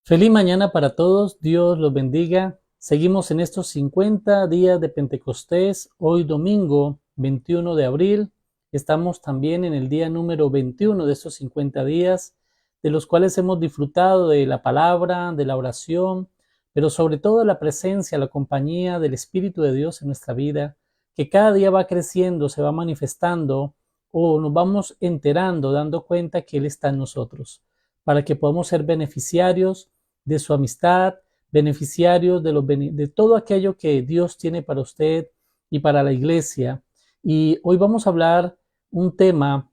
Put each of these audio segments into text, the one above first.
Feliz mañana para todos, Dios los bendiga. Seguimos en estos 50 días de Pentecostés, hoy domingo 21 de abril. Estamos también en el día número 21 de estos 50 días, de los cuales hemos disfrutado de la palabra, de la oración, pero sobre todo de la presencia, la compañía del Espíritu de Dios en nuestra vida, que cada día va creciendo, se va manifestando o nos vamos enterando, dando cuenta que Él está en nosotros, para que podamos ser beneficiarios de su amistad, beneficiarios de todo aquello que Dios tiene para usted y para la iglesia. Y hoy vamos a hablar un tema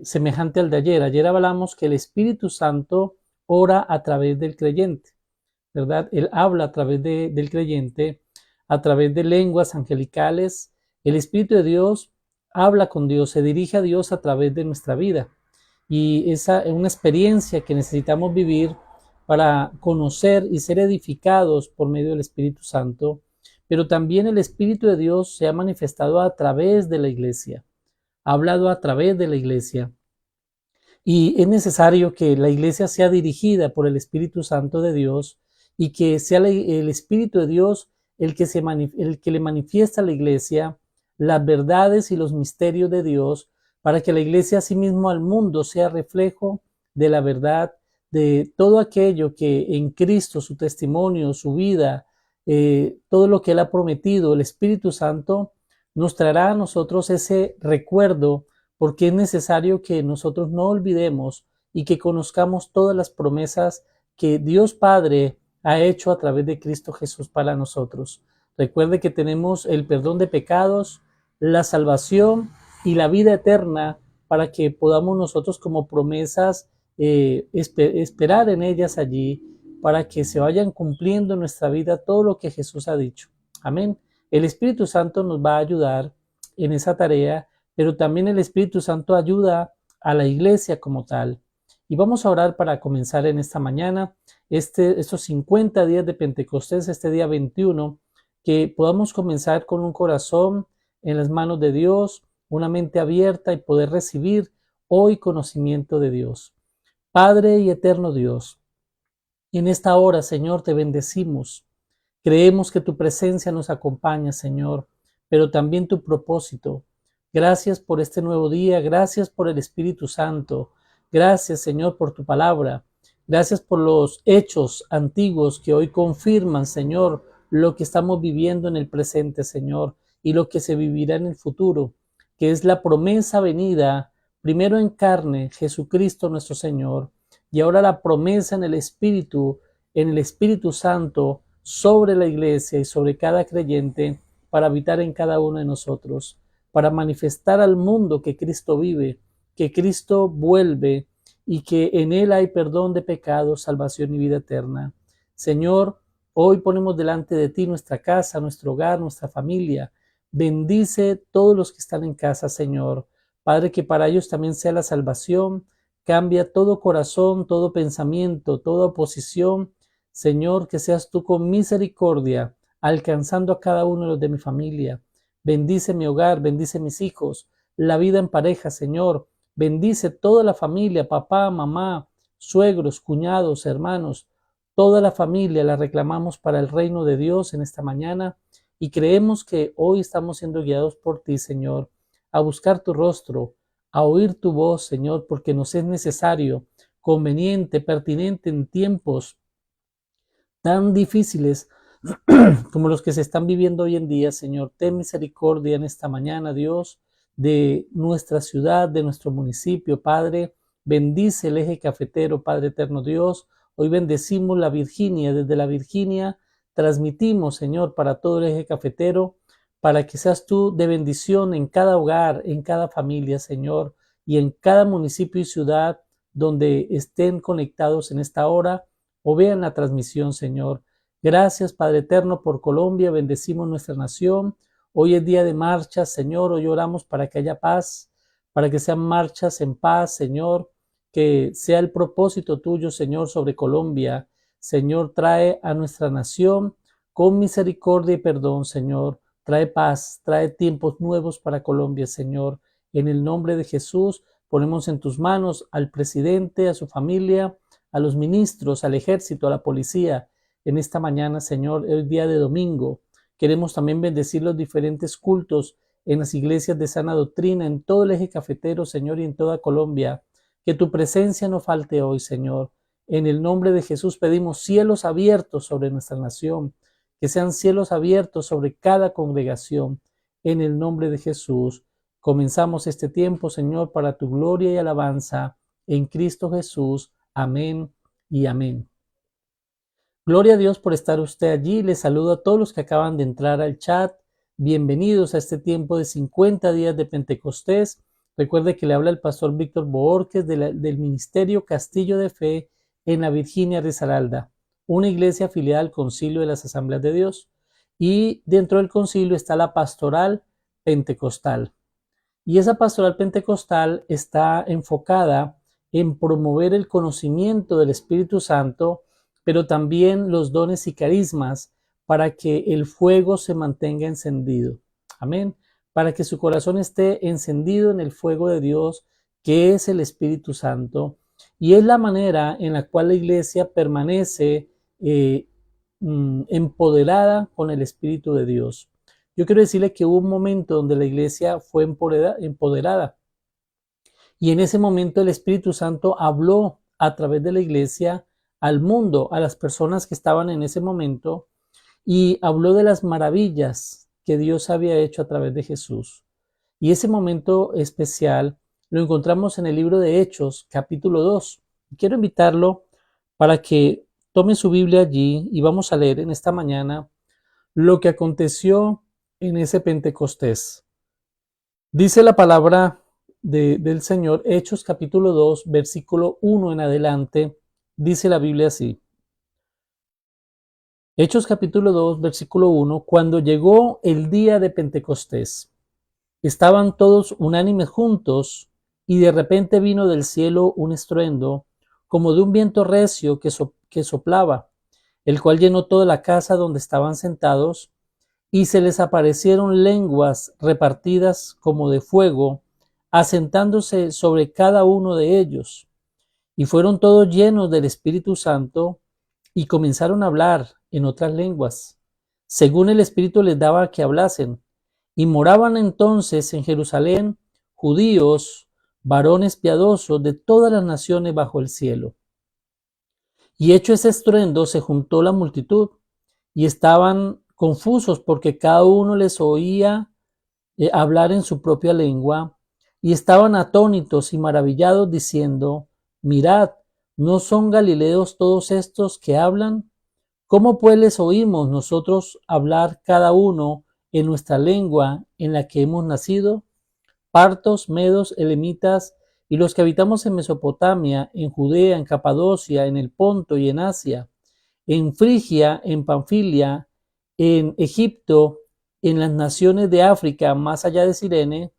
semejante al de ayer. Ayer hablamos que el Espíritu Santo ora a través del creyente, ¿verdad? Él habla a través del creyente, a través de lenguas angelicales. El Espíritu de Dios habla con Dios, se dirige a Dios a través de nuestra vida. Y esa es una experiencia que necesitamos vivir para conocer y ser edificados por medio del Espíritu Santo, pero también el Espíritu de Dios se ha manifestado a través de la iglesia, ha hablado a través de la iglesia, y es necesario que la iglesia sea dirigida por el Espíritu Santo de Dios y que sea el Espíritu de Dios el que le manifiesta a la iglesia las verdades y los misterios de Dios, para que la iglesia asimismo al mundo sea reflejo de la verdad, de todo aquello que en Cristo, su testimonio, su vida, todo lo que Él ha prometido, el Espíritu Santo nos traerá a nosotros ese recuerdo, porque es necesario que nosotros no olvidemos y que conozcamos todas las promesas que Dios Padre ha hecho a través de Cristo Jesús para nosotros. Recuerde que tenemos el perdón de pecados, la salvación y la vida eterna, para que podamos nosotros como promesas esperar en ellas allí, para que se vayan cumpliendo en nuestra vida todo lo que Jesús ha dicho. Amén. El Espíritu Santo nos va a ayudar en esa tarea, pero también el Espíritu Santo ayuda a la iglesia como tal. Y vamos a orar para comenzar en esta mañana, estos 50 días de Pentecostés, este día 21, que podamos comenzar con un corazón en las manos de Dios, una mente abierta y poder recibir hoy conocimiento de Dios. Padre y eterno Dios, en esta hora, Señor, te bendecimos. Creemos que tu presencia nos acompaña, Señor, pero también tu propósito. Gracias por este nuevo día, gracias por el Espíritu Santo, gracias, Señor, por tu palabra, gracias por los hechos antiguos que hoy confirman, Señor, lo que estamos viviendo en el presente, Señor, y lo que se vivirá en el futuro, que es la promesa venida, primero en carne, Jesucristo nuestro Señor, y ahora la promesa en el Espíritu Santo, sobre la iglesia y sobre cada creyente, para habitar en cada uno de nosotros, para manifestar al mundo que Cristo vive, que Cristo vuelve y que en Él hay perdón de pecados, salvación y vida eterna. Señor, hoy ponemos delante de ti nuestra casa, nuestro hogar, nuestra familia. Bendice todos los que están en casa, Señor. Padre, que para ellos también sea la salvación. Cambia todo corazón, todo pensamiento, toda oposición. Señor, que seas tú con misericordia, alcanzando a cada uno de los de mi familia. Bendice mi hogar, bendice mis hijos, la vida en pareja, Señor. Bendice toda la familia, papá, mamá, suegros, cuñados, hermanos. Toda la familia la reclamamos para el reino de Dios en esta mañana y creemos que hoy estamos siendo guiados por ti, Señor, a buscar tu rostro, a oír tu voz, Señor, porque nos es necesario, conveniente, pertinente en tiempos tan difíciles como los que se están viviendo hoy en día, Señor. Ten misericordia en esta mañana, Dios, de nuestra ciudad, de nuestro municipio, Padre. Bendice el eje cafetero, Padre eterno Dios. Hoy bendecimos la Virginia. Desde la Virginia transmitimos, Señor, para todo el eje cafetero, para que seas tú de bendición en cada hogar, en cada familia, Señor, y en cada municipio y ciudad donde estén conectados en esta hora o vean la transmisión, Señor. Gracias, Padre eterno, por Colombia. Bendecimos nuestra nación. Hoy es día de marchas, Señor. Hoy oramos para que haya paz, para que sean marchas en paz, Señor. Que sea el propósito tuyo, Señor, sobre Colombia. Señor, trae a nuestra nación con misericordia y perdón, Señor. Trae paz, trae tiempos nuevos para Colombia, Señor. En el nombre de Jesús, ponemos en tus manos al presidente, a su familia, a los ministros, al ejército, a la policía. En esta mañana, Señor, el día de domingo, queremos también bendecir los diferentes cultos en las iglesias de sana doctrina, en todo el eje cafetero, Señor, y en toda Colombia. Que tu presencia no falte hoy, Señor. En el nombre de Jesús pedimos cielos abiertos sobre nuestra nación, que sean cielos abiertos sobre cada congregación. En el nombre de Jesús, comenzamos este tiempo, Señor, para tu gloria y alabanza. En Cristo Jesús. Amén y amén. Gloria a Dios por estar usted allí. Les saludo a todos los que acaban de entrar al chat. Bienvenidos a este tiempo de 50 días de Pentecostés. Recuerde que le habla el pastor Víctor Bohórquez del Ministerio Castillo de Fe en la Virginia Risaralda, una iglesia afiliada al Concilio de las Asambleas de Dios. Y dentro del concilio está la pastoral pentecostal. Y esa pastoral pentecostal está enfocada en promover el conocimiento del Espíritu Santo, pero también los dones y carismas para que el fuego se mantenga encendido. Amén. Para que su corazón esté encendido en el fuego de Dios, que es el Espíritu Santo. Y es la manera en la cual la iglesia permanece empoderada con el Espíritu de Dios. Yo quiero decirle que hubo un momento donde la iglesia fue empoderada. Y en ese momento el Espíritu Santo habló a través de la iglesia al mundo, a las personas que estaban en ese momento, y habló de las maravillas que Dios había hecho a través de Jesús. Y ese momento especial lo encontramos en el libro de Hechos, capítulo 2. Quiero invitarlo para que tome su Biblia allí y vamos a leer en esta mañana lo que aconteció en ese Pentecostés. Dice la palabra del Señor, Hechos capítulo 2, versículo 1 en adelante, dice la Biblia así. Hechos capítulo 2, versículo 1, cuando llegó el día de Pentecostés, estaban todos unánimes juntos, y de repente vino del cielo un estruendo, como de un viento recio que soplaba, el cual llenó toda la casa donde estaban sentados, y se les aparecieron lenguas repartidas como de fuego, asentándose sobre cada uno de ellos. Y fueron todos llenos del Espíritu Santo, y comenzaron a hablar en otras lenguas, según el Espíritu les daba que hablasen. Y moraban entonces en Jerusalén judíos, varones piadosos de todas las naciones bajo el cielo. Y hecho ese estruendo, se juntó la multitud, y estaban confusos porque cada uno les oía hablar en su propia lengua, y estaban atónitos y maravillados diciendo, mirad, ¿no son galileos todos estos que hablan? ¿Cómo pues les oímos nosotros hablar cada uno en nuestra lengua en la que hemos nacido? Partos, medos, elamitas, y los que habitamos en Mesopotamia, en Judea, en Capadocia, en el Ponto y en Asia, en Frigia, en Panfilia, en Egipto, en las naciones de África, más allá de Cirene,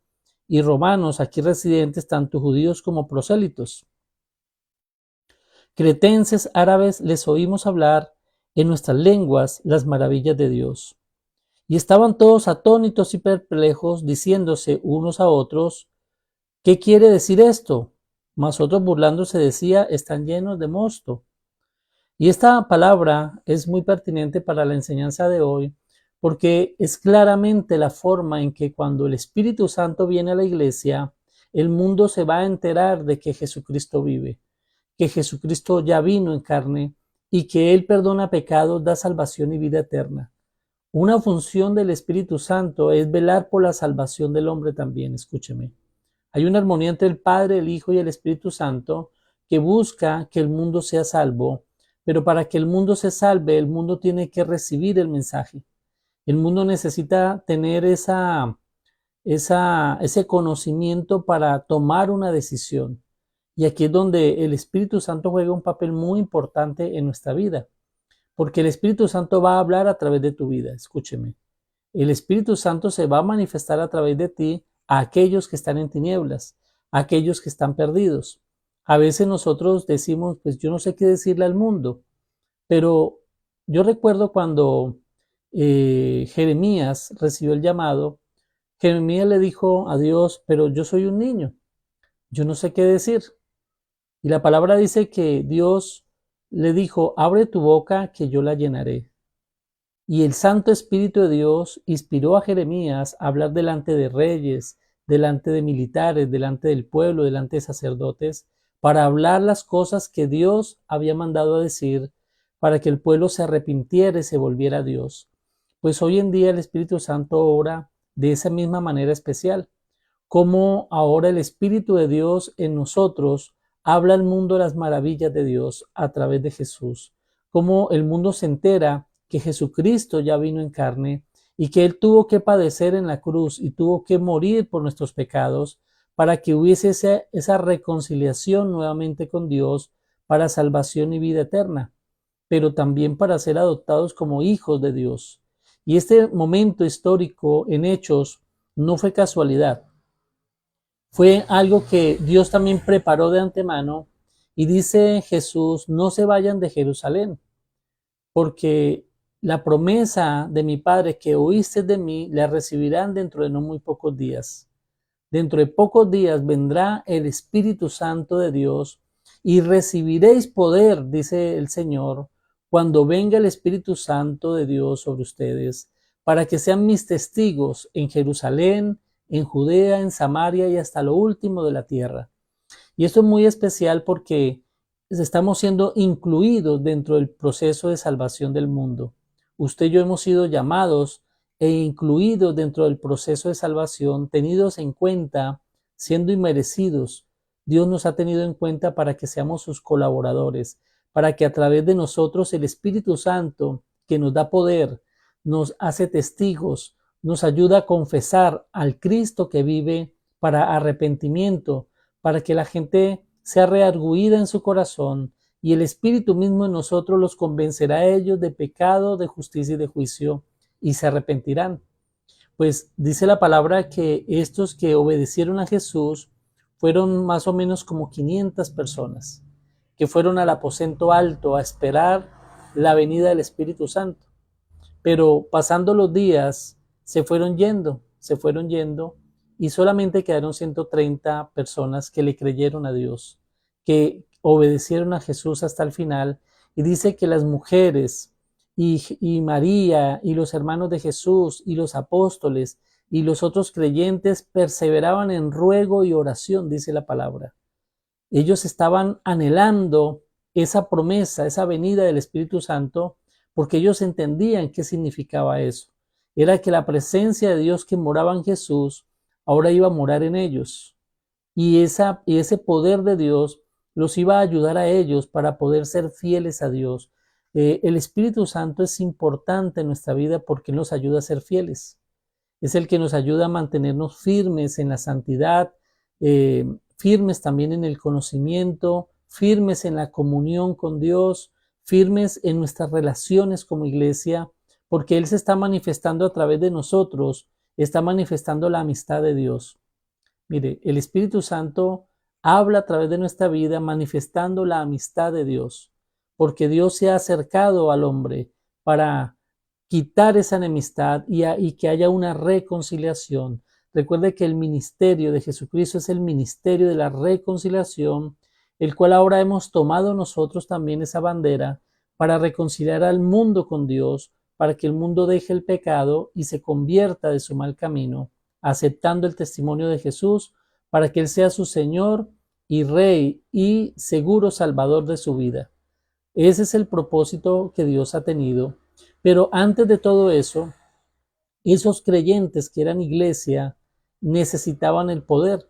y romanos aquí residentes, tanto judíos como prosélitos. Cretenses, árabes, les oímos hablar en nuestras lenguas las maravillas de Dios. Y estaban todos atónitos y perplejos, diciéndose unos a otros, ¿qué quiere decir esto? Mas otros burlándose decía, están llenos de mosto. Y esta palabra es muy pertinente para la enseñanza de hoy, porque es claramente la forma en que cuando el Espíritu Santo viene a la iglesia, el mundo se va a enterar de que Jesucristo vive, que Jesucristo ya vino en carne y que Él perdona pecados, da salvación y vida eterna. Una función del Espíritu Santo es velar por la salvación del hombre también, escúcheme. Hay una armonía entre el Padre, el Hijo y el Espíritu Santo que busca que el mundo sea salvo, pero para que el mundo se salve, el mundo tiene que recibir el mensaje. El mundo necesita tener ese conocimiento para tomar una decisión. Y aquí es donde el Espíritu Santo juega un papel muy importante en nuestra vida, porque el Espíritu Santo va a hablar a través de tu vida, escúcheme. El Espíritu Santo se va a manifestar a través de ti a aquellos que están en tinieblas, a aquellos que están perdidos. A veces nosotros decimos, pues yo no sé qué decirle al mundo, pero yo recuerdo cuando Jeremías recibió el llamado, Jeremías le dijo a Dios, pero yo soy un niño, yo no sé qué decir. Y la palabra dice que Dios le dijo, abre tu boca que yo la llenaré. Y el Santo Espíritu de Dios inspiró a Jeremías a hablar delante de reyes, delante de militares, delante del pueblo, delante de sacerdotes, para hablar las cosas que Dios había mandado a decir, para que el pueblo se arrepintiera y se volviera a Dios. Pues hoy en día el Espíritu Santo obra de esa misma manera especial, como ahora el Espíritu de Dios en nosotros habla al mundo las maravillas de Dios a través de Jesús, como el mundo se entera que Jesucristo ya vino en carne y que Él tuvo que padecer en la cruz y tuvo que morir por nuestros pecados para que hubiese esa reconciliación nuevamente con Dios para salvación y vida eterna, pero también para ser adoptados como hijos de Dios. Y este momento histórico en Hechos no fue casualidad, fue algo que Dios también preparó de antemano y dice Jesús, no se vayan de Jerusalén, porque la promesa de mi Padre que oíste de mí la recibirán dentro de no muy pocos días. Dentro de pocos días vendrá el Espíritu Santo de Dios y recibiréis poder, dice el Señor, cuando venga el Espíritu Santo de Dios sobre ustedes, para que sean mis testigos en Jerusalén, en Judea, en Samaria y hasta lo último de la tierra. Y esto es muy especial porque estamos siendo incluidos dentro del proceso de salvación del mundo. Usted y yo hemos sido llamados e incluidos dentro del proceso de salvación, tenidos en cuenta, siendo inmerecidos. Dios nos ha tenido en cuenta para que seamos sus colaboradores, para que a través de nosotros el Espíritu Santo, que nos da poder, nos hace testigos, nos ayuda a confesar al Cristo que vive para arrepentimiento, para que la gente sea reargüida en su corazón y el Espíritu mismo en nosotros los convencerá a ellos de pecado, de justicia y de juicio, y se arrepentirán. Pues dice la palabra que estos que obedecieron a Jesús fueron más o menos como 500 personas, que fueron al aposento alto a esperar la venida del Espíritu Santo. Pero pasando los días se fueron yendo y solamente quedaron 130 personas que le creyeron a Dios, que obedecieron a Jesús hasta el final. Y dice que las mujeres y María y los hermanos de Jesús y los apóstoles y los otros creyentes perseveraban en ruego y oración, dice la palabra. Ellos estaban anhelando esa promesa, esa venida del Espíritu Santo, porque ellos entendían qué significaba eso. Era que la presencia de Dios que moraba en Jesús ahora iba a morar en ellos. Y ese poder de Dios los iba a ayudar a ellos para poder ser fieles a Dios. El Espíritu Santo es importante en nuestra vida porque nos ayuda a ser fieles. Es el que nos ayuda a mantenernos firmes en la santidad, firmes también en el conocimiento, firmes en la comunión con Dios, firmes en nuestras relaciones como iglesia, porque Él se está manifestando a través de nosotros, está manifestando la amistad de Dios. Mire, el Espíritu Santo habla a través de nuestra vida manifestando la amistad de Dios, porque Dios se ha acercado al hombre para quitar esa enemistad y que haya una reconciliación. Recuerde que el ministerio de Jesucristo es el ministerio de la reconciliación, el cual ahora hemos tomado nosotros también esa bandera para reconciliar al mundo con Dios, para que el mundo deje el pecado y se convierta de su mal camino, aceptando el testimonio de Jesús, para que Él sea su Señor y Rey y seguro Salvador de su vida. Ese es el propósito que Dios ha tenido. Pero antes de todo eso, esos creyentes que eran iglesia necesitaban el poder.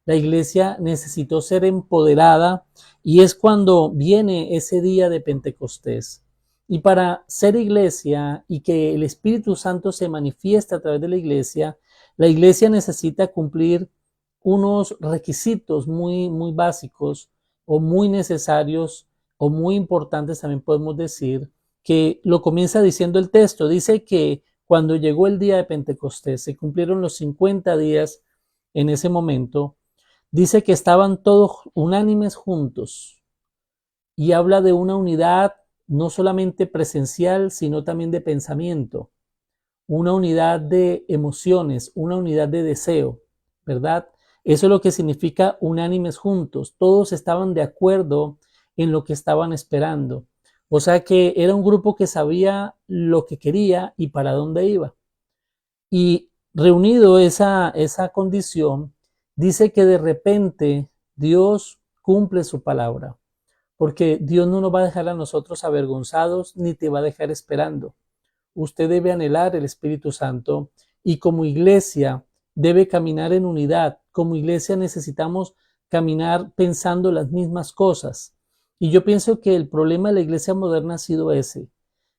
La iglesia necesitó ser empoderada y es cuando viene ese día de Pentecostés. Y para ser iglesia y que el Espíritu Santo se manifieste a través de la iglesia necesita cumplir unos requisitos muy básicos o muy necesarios o muy importantes, también podemos decir, que lo comienza diciendo el texto. Dice que cuando llegó el día de Pentecostés, se cumplieron los 50 días en ese momento, dice que estaban todos unánimes juntos y habla de una unidad no solamente presencial, sino también de pensamiento, una unidad de emociones, una unidad de deseo, ¿verdad? Eso es lo que significa unánimes juntos. Todos estaban de acuerdo en lo que estaban esperando. O sea que era un grupo que sabía lo que quería y para dónde iba. Y reunido esa condición, dice que de repente Dios cumple su palabra, porque Dios no nos va a dejar a nosotros avergonzados ni te va a dejar esperando. Usted debe anhelar el Espíritu Santo y como iglesia debe caminar en unidad. Como iglesia necesitamos caminar pensando las mismas cosas. Y yo pienso que el problema de la iglesia moderna ha sido ese,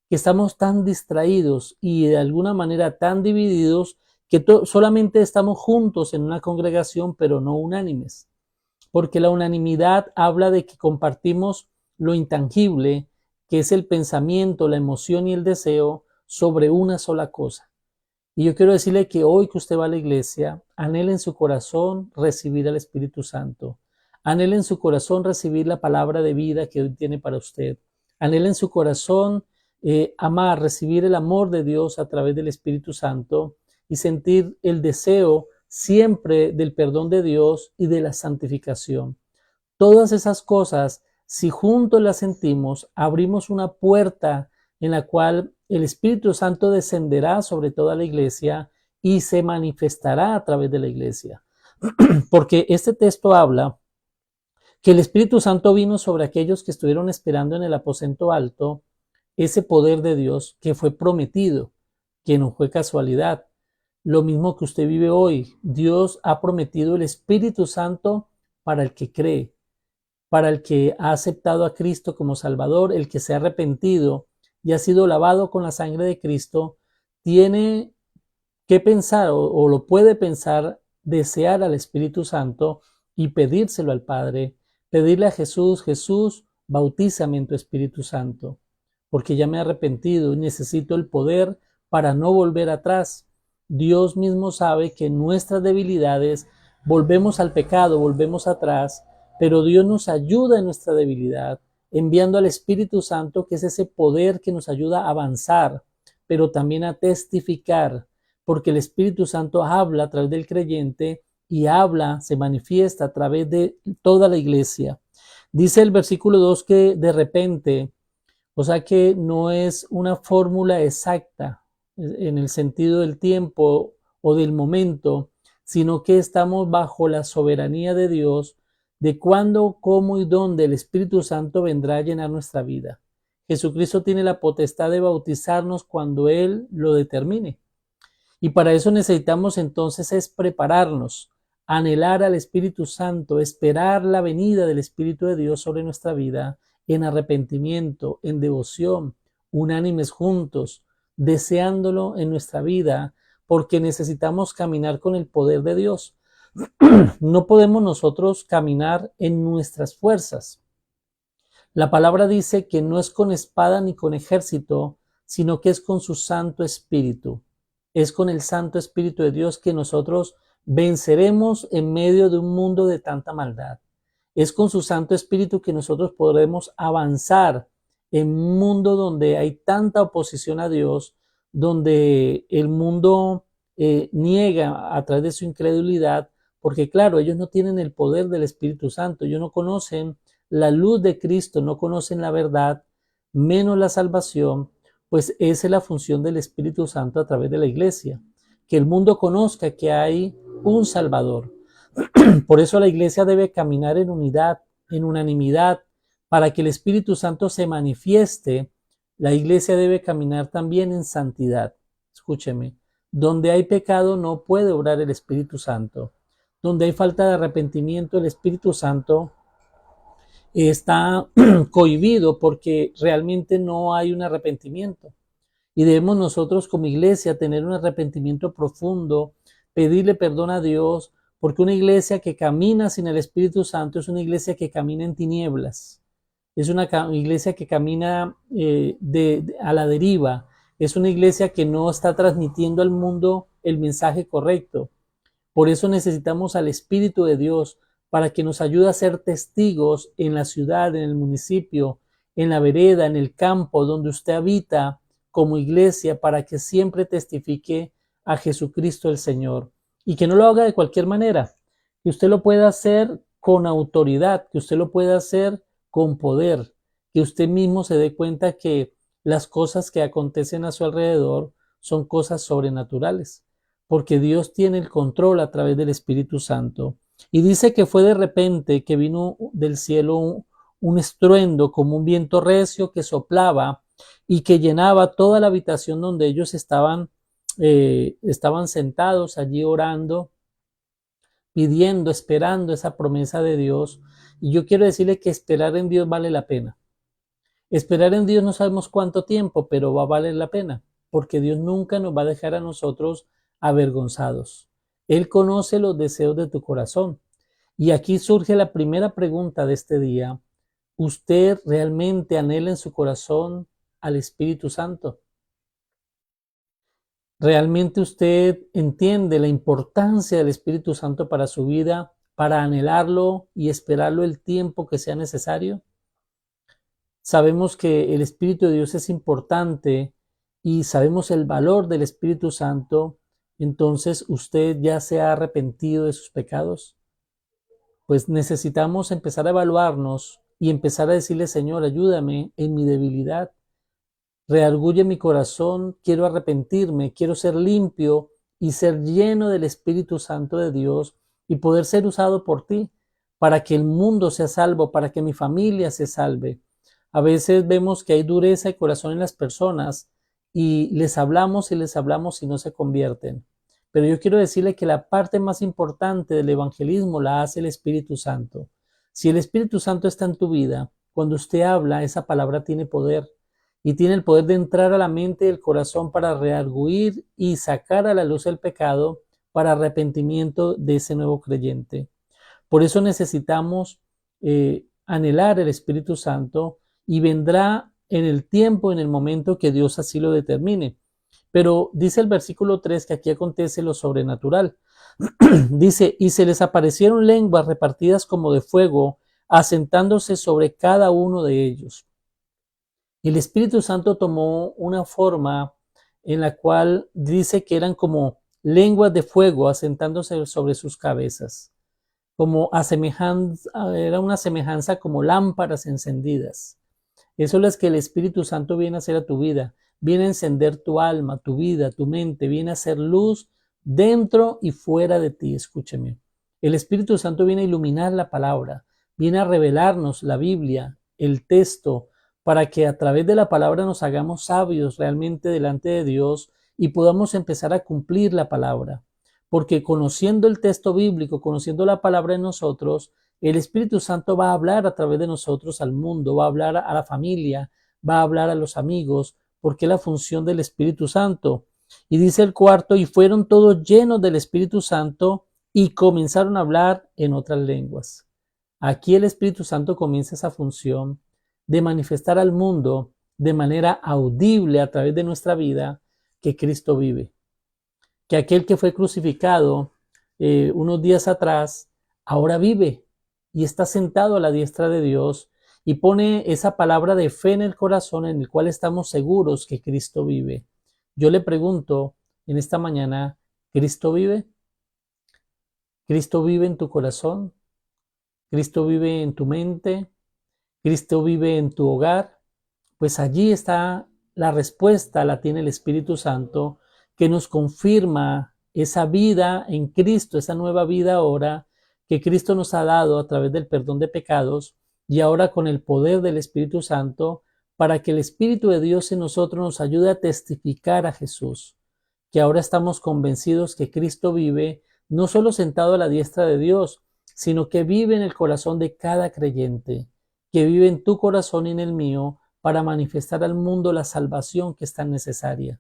que estamos tan distraídos y de alguna manera tan divididos que solamente estamos juntos en una congregación, pero no unánimes. Porque la unanimidad habla de que compartimos lo intangible, que es el pensamiento, la emoción y el deseo sobre una sola cosa. Y yo quiero decirle que hoy que usted va a la iglesia, anhele en su corazón recibir al Espíritu Santo. Anhele en su corazón recibir la palabra de vida que hoy tiene para usted. Anhele en su corazón amar, recibir el amor de Dios a través del Espíritu Santo y sentir el deseo siempre del perdón de Dios y de la santificación. Todas esas cosas, si juntos las sentimos, abrimos una puerta en la cual el Espíritu Santo descenderá sobre toda la iglesia y se manifestará a través de la iglesia. Porque este texto habla que el Espíritu Santo vino sobre aquellos que estuvieron esperando en el aposento alto ese poder de Dios que fue prometido, que no fue casualidad. Lo mismo que usted vive hoy, Dios ha prometido el Espíritu Santo para el que cree, para el que ha aceptado a Cristo como Salvador, el que se ha arrepentido y ha sido lavado con la sangre de Cristo, tiene que pensar o lo puede pensar, desear al Espíritu Santo y pedírselo al Padre, pedirle a Jesús, Jesús, bautízame en tu Espíritu Santo, porque ya me he arrepentido y necesito el poder para no volver atrás. Dios mismo sabe que en nuestras debilidades volvemos al pecado, volvemos atrás, pero Dios nos ayuda en nuestra debilidad, enviando al Espíritu Santo, que es ese poder que nos ayuda a avanzar, pero también a testificar, porque el Espíritu Santo habla a través del creyente y habla, se manifiesta a través de toda la iglesia. Dice el versículo 2 que de repente, o sea que no es una fórmula exacta en el sentido del tiempo o del momento, sino que estamos bajo la soberanía de Dios de cuándo, cómo y dónde el Espíritu Santo vendrá a llenar nuestra vida. Jesucristo tiene la potestad de bautizarnos cuando Él lo determine. Y para eso necesitamos entonces es prepararnos, anhelar al Espíritu Santo, esperar la venida del Espíritu de Dios sobre nuestra vida en arrepentimiento, en devoción, unánimes juntos, deseándolo en nuestra vida, porque necesitamos caminar con el poder de Dios. No podemos nosotros caminar en nuestras fuerzas. La palabra dice que no es con espada ni con ejército, sino que es con su Santo Espíritu. Es con el Santo Espíritu de Dios que nosotros venceremos en medio de un mundo de tanta maldad. Es con su Santo Espíritu que nosotros podremos avanzar en un mundo donde hay tanta oposición a Dios, donde el mundo niega a través de su incredulidad, porque claro, ellos no tienen el poder del Espíritu Santo, ellos no conocen la luz de Cristo, no conocen la verdad, menos la salvación, pues esa es la función del Espíritu Santo a través de la iglesia, que el mundo conozca que hay un Salvador. Por eso la iglesia debe caminar en unidad, en unanimidad, para que el Espíritu Santo se manifieste. La iglesia debe caminar también en santidad. Escúcheme, donde hay pecado no puede obrar el Espíritu Santo. Donde hay falta de arrepentimiento, el Espíritu Santo está cohibido porque realmente no hay un arrepentimiento. Y debemos nosotros como iglesia tener un arrepentimiento profundo, pedirle perdón a Dios, porque una iglesia que camina sin el Espíritu Santo es una iglesia que camina en tinieblas. Es una iglesia que camina a la deriva. Es una iglesia que no está transmitiendo al mundo el mensaje correcto. Por eso necesitamos al Espíritu de Dios para que nos ayude a ser testigos en la ciudad, en el municipio, en la vereda, en el campo donde usted habita como iglesia, para que siempre testifique a Jesucristo el Señor. Y que no lo haga de cualquier manera, que usted lo pueda hacer con autoridad, que usted lo pueda hacer con poder, que usted mismo se dé cuenta que las cosas que acontecen a su alrededor son cosas sobrenaturales, porque Dios tiene el control a través del Espíritu Santo. Y dice que fue de repente que vino del cielo un estruendo como un viento recio que soplaba y que llenaba toda la habitación donde ellos estaban sentados allí orando, pidiendo, esperando esa promesa de Dios. Y yo quiero decirle que esperar en Dios vale la pena. Esperar en Dios no sabemos cuánto tiempo, pero va a valer la pena, porque Dios nunca nos va a dejar a nosotros avergonzados. Él conoce los deseos de tu corazón. Y aquí surge la primera pregunta de este día. ¿Usted realmente anhela en su corazón al Espíritu Santo? ¿Realmente usted entiende la importancia del Espíritu Santo para su vida, para anhelarlo y esperarlo el tiempo que sea necesario? Sabemos que el Espíritu de Dios es importante y sabemos el valor del Espíritu Santo. Entonces, ¿usted ya se ha arrepentido de sus pecados? Pues necesitamos empezar a evaluarnos y empezar a decirle, Señor, ayúdame en mi debilidad. Reargulle mi corazón, quiero arrepentirme, quiero ser limpio y ser lleno del Espíritu Santo de Dios y poder ser usado por ti para que el mundo sea salvo, para que mi familia se salve. A veces vemos que hay dureza de corazón en las personas y les hablamos y no se convierten. Pero yo quiero decirle que la parte más importante del evangelismo la hace el Espíritu Santo. Si el Espíritu Santo está en tu vida, cuando usted habla, esa palabra tiene poder. Y tiene el poder de entrar a la mente y el corazón para rearguir y sacar a la luz el pecado para arrepentimiento de ese nuevo creyente. Por eso necesitamos anhelar el Espíritu Santo y vendrá en el tiempo, en el momento que Dios así lo determine. Pero dice el versículo 3 que aquí acontece lo sobrenatural. Dice, y se les aparecieron lenguas repartidas como de fuego, asentándose sobre cada uno de ellos. El Espíritu Santo tomó una forma en la cual dice que eran como lenguas de fuego asentándose sobre sus cabezas, como era una semejanza como lámparas encendidas. Eso es lo que el Espíritu Santo viene a hacer a tu vida, viene a encender tu alma, tu vida, tu mente, viene a hacer luz dentro y fuera de ti, escúcheme. El Espíritu Santo viene a iluminar la palabra, viene a revelarnos la Biblia, el texto, para que a través de la palabra nos hagamos sabios realmente delante de Dios y podamos empezar a cumplir la palabra. Porque conociendo el texto bíblico, conociendo la palabra en nosotros, el Espíritu Santo va a hablar a través de nosotros al mundo, va a hablar a la familia, va a hablar a los amigos, porque es la función del Espíritu Santo. Y dice el cuarto, y fueron todos llenos del Espíritu Santo y comenzaron a hablar en otras lenguas. Aquí el Espíritu Santo comienza esa función de manifestar al mundo de manera audible a través de nuestra vida que Cristo vive. Que aquel que fue crucificado unos días atrás, ahora vive y está sentado a la diestra de Dios y pone esa palabra de fe en el corazón en el cual estamos seguros que Cristo vive. Yo le pregunto en esta mañana, ¿Cristo vive? ¿Cristo vive en tu corazón? ¿Cristo vive en tu mente? ¿Cristo vive en tu hogar? Pues allí está la respuesta, la tiene el Espíritu Santo, que nos confirma esa vida en Cristo, esa nueva vida ahora que Cristo nos ha dado a través del perdón de pecados y ahora con el poder del Espíritu Santo para que el Espíritu de Dios en nosotros nos ayude a testificar a Jesús, que ahora estamos convencidos que Cristo vive no solo sentado a la diestra de Dios, sino que vive en el corazón de cada creyente, que vive en tu corazón y en el mío para manifestar al mundo la salvación que es tan necesaria.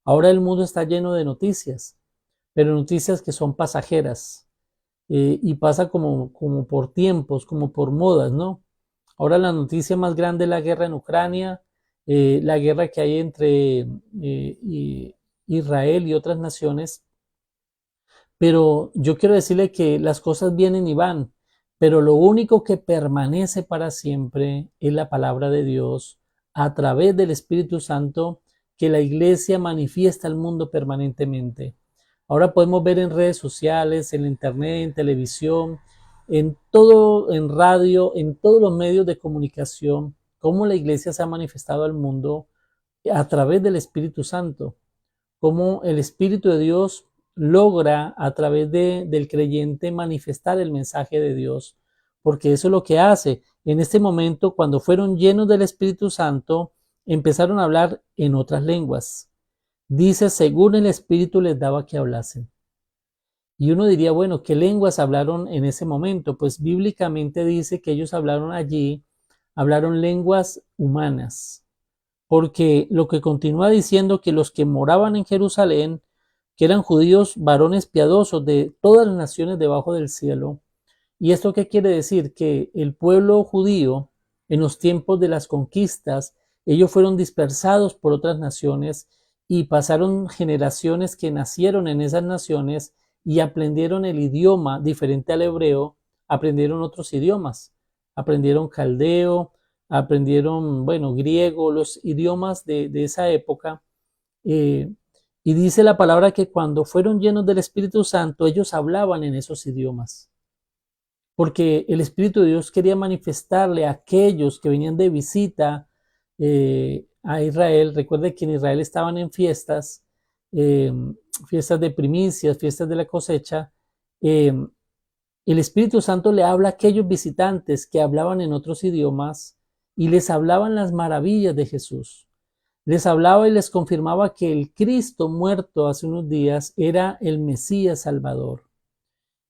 Ahora el mundo está lleno de noticias, pero noticias que son pasajeras y pasa como por tiempos, como por modas, ¿no? Ahora la noticia más grande es la guerra en Ucrania, la guerra que hay entre Israel y otras naciones, pero yo quiero decirle que las cosas vienen y van, pero lo único que permanece para siempre es la palabra de Dios a través del Espíritu Santo que la iglesia manifiesta al mundo permanentemente. Ahora podemos ver en redes sociales, en internet, en televisión, en todo, en radio, en todos los medios de comunicación, cómo la iglesia se ha manifestado al mundo a través del Espíritu Santo, cómo el Espíritu de Dios logra a través del creyente manifestar el mensaje de Dios, porque eso es lo que hace. En este momento, cuando fueron llenos del Espíritu Santo, empezaron a hablar en otras lenguas. Dice, según el Espíritu les daba que hablasen. Y uno diría, bueno, ¿qué lenguas hablaron en ese momento? Pues bíblicamente dice que ellos hablaron allí, hablaron lenguas humanas, porque lo que continúa diciendo que los que moraban en Jerusalén, que eran judíos varones piadosos de todas las naciones debajo del cielo. ¿Y esto qué quiere decir? Que el pueblo judío, en los tiempos de las conquistas, ellos fueron dispersados por otras naciones y pasaron generaciones que nacieron en esas naciones y aprendieron el idioma diferente al hebreo, aprendieron otros idiomas, aprendieron caldeo, aprendieron, bueno, griego, los idiomas de esa época. Y dice la palabra que cuando fueron llenos del Espíritu Santo, ellos hablaban en esos idiomas, porque el Espíritu de Dios quería manifestarle a aquellos que venían de visita a Israel. Recuerde que en Israel estaban en fiestas, fiestas de primicias, fiestas de la cosecha. El Espíritu Santo le habla a aquellos visitantes que hablaban en otros idiomas y les hablaban las maravillas de Jesús. Les hablaba y les confirmaba que el Cristo muerto hace unos días era el Mesías Salvador.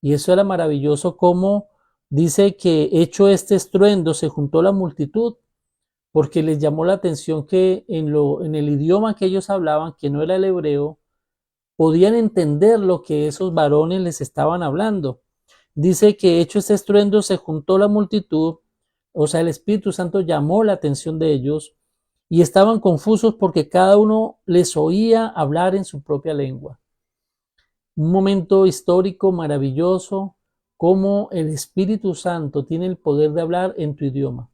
Y eso era maravilloso, como dice que hecho este estruendo se juntó la multitud, porque les llamó la atención que en el idioma que ellos hablaban, que no era el hebreo, podían entender lo que esos varones les estaban hablando. Dice que hecho este estruendo se juntó la multitud, o sea, el Espíritu Santo llamó la atención de ellos y estaban confusos porque cada uno les oía hablar en su propia lengua. Un momento histórico maravilloso, cómo el Espíritu Santo tiene el poder de hablar en tu idioma.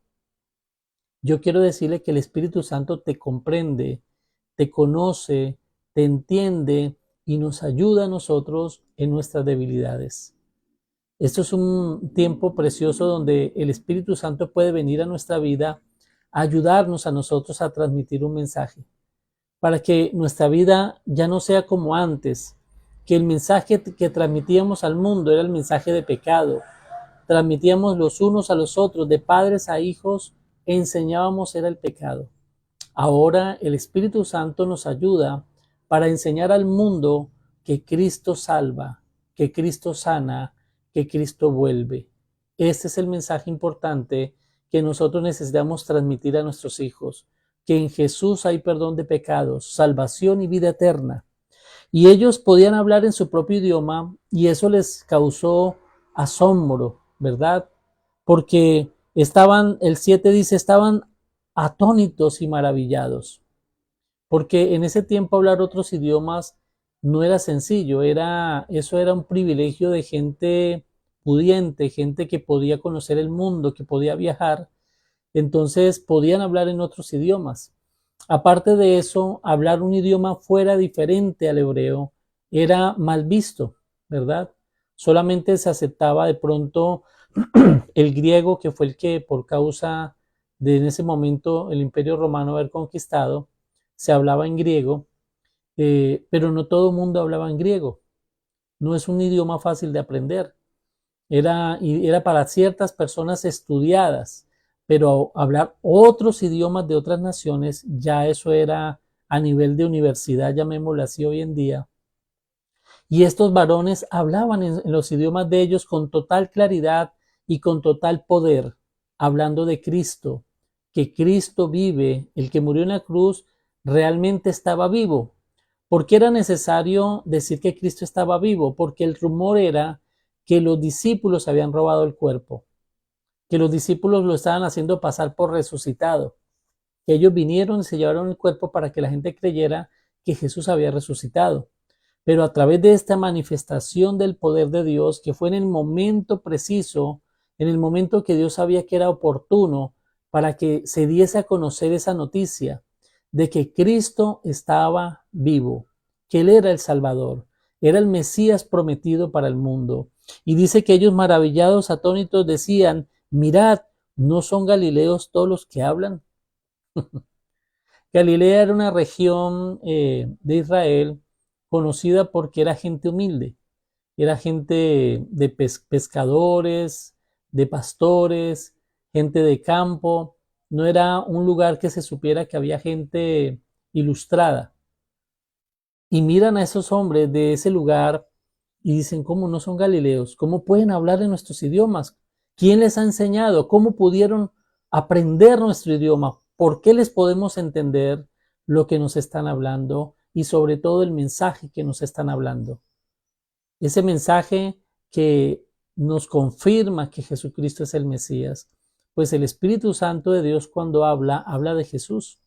Yo quiero decirle que el Espíritu Santo te comprende, te conoce, te entiende y nos ayuda a nosotros en nuestras debilidades. Esto es un tiempo precioso donde el Espíritu Santo puede venir a nuestra vida a ayudarnos a nosotros a transmitir un mensaje, para que nuestra vida ya no sea como antes, que el mensaje que transmitíamos al mundo era el mensaje de pecado. Transmitíamos los unos a los otros, de padres a hijos, enseñábamos era el pecado. Ahora el Espíritu Santo nos ayuda para enseñar al mundo que Cristo salva, que Cristo sana, que Cristo vuelve. Este es el mensaje importante que nosotros necesitamos transmitir a nuestros hijos, que en Jesús hay perdón de pecados, salvación y vida eterna. Y ellos podían hablar en su propio idioma y eso les causó asombro, ¿verdad? Porque el 7 dice, estaban atónitos y maravillados. Porque en ese tiempo hablar otros idiomas no era sencillo, eso era un privilegio de gente pudiente, gente que podía conocer el mundo, que podía viajar, entonces podían hablar en otros idiomas. Aparte de eso, hablar un idioma fuera diferente al hebreo era mal visto, ¿verdad? Solamente se aceptaba de pronto el griego, que fue el que por causa de en ese momento el Imperio Romano haber conquistado, se hablaba en griego, pero no todo el mundo hablaba en griego. No es un idioma fácil de aprender. Era para ciertas personas estudiadas, pero hablar otros idiomas de otras naciones, ya eso era a nivel de universidad, llamémoslo así hoy en día. Y estos varones hablaban en los idiomas de ellos con total claridad y con total poder, hablando de Cristo, que Cristo vive, el que murió en la cruz realmente estaba vivo. ¿Por qué era necesario decir que Cristo estaba vivo? Porque el rumor era que los discípulos habían robado el cuerpo, que los discípulos lo estaban haciendo pasar por resucitado, que ellos vinieron y se llevaron el cuerpo para que la gente creyera que Jesús había resucitado. Pero a través de esta manifestación del poder de Dios, que fue en el momento preciso, en el momento que Dios sabía que era oportuno para que se diese a conocer esa noticia de que Cristo estaba vivo, que Él era el Salvador, era el Mesías prometido para el mundo. Y dice que ellos maravillados, atónitos, decían, mirad, ¿no son galileos todos los que hablan? Galilea era una región de Israel conocida porque era gente humilde, era gente de pescadores, de pastores, gente de campo, no era un lugar que se supiera que había gente ilustrada. Y miran a esos hombres de ese lugar y dicen, ¿cómo no son galileos? ¿Cómo pueden hablar en nuestros idiomas? ¿Quién les ha enseñado? ¿Cómo pudieron aprender nuestro idioma? ¿Por qué les podemos entender lo que nos están hablando y sobre todo el mensaje que nos están hablando? Ese mensaje que nos confirma que Jesucristo es el Mesías. Pues el Espíritu Santo de Dios cuando habla de Jesús.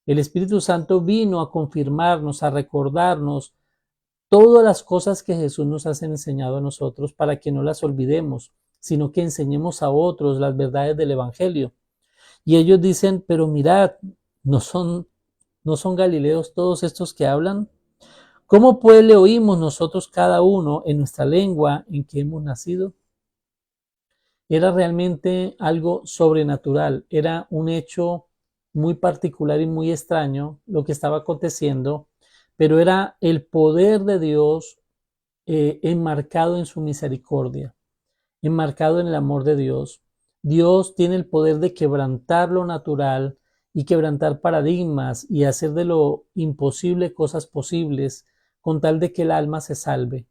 El Espíritu Santo vino a confirmarnos, a recordarnos todas las cosas que Jesús nos ha enseñado a nosotros para que no las olvidemos, sino que enseñemos a otros las verdades del Evangelio. Y ellos dicen, pero mirad, ¿no son galileos todos estos que hablan? ¿Cómo pues le oímos nosotros cada uno en nuestra lengua en que hemos nacido? Era realmente algo sobrenatural, era un hecho muy particular y muy extraño lo que estaba aconteciendo, pero era el poder de Dios enmarcado en su misericordia, enmarcado en el amor de Dios. Dios tiene el poder de quebrantar lo natural y quebrantar paradigmas y hacer de lo imposible cosas posibles con tal de que el alma se salve.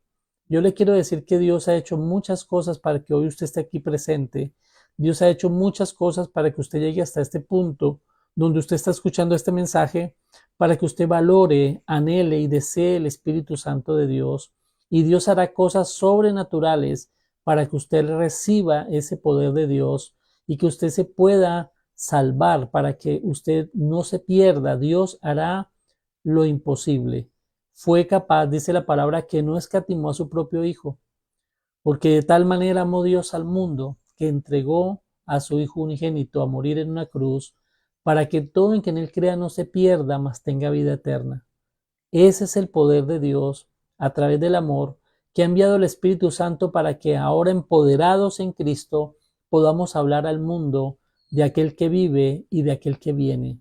Yo le quiero decir que Dios ha hecho muchas cosas para que hoy usted esté aquí presente. Dios ha hecho muchas cosas para que usted llegue hasta este punto donde usted está escuchando este mensaje, para que usted valore, anhele y desee el Espíritu Santo de Dios. Y Dios hará cosas sobrenaturales para que usted reciba ese poder de Dios y que usted se pueda salvar, para que usted no se pierda. Dios hará lo imposible. Fue capaz, dice la palabra, que no escatimó a su propio Hijo, porque de tal manera amó Dios al mundo que entregó a su Hijo unigénito a morir en una cruz, para que todo en que en él crea no se pierda, mas tenga vida eterna. Ese es el poder de Dios a través del amor que ha enviado el Espíritu Santo para que ahora empoderados en Cristo podamos hablar al mundo de aquel que vive y de aquel que viene,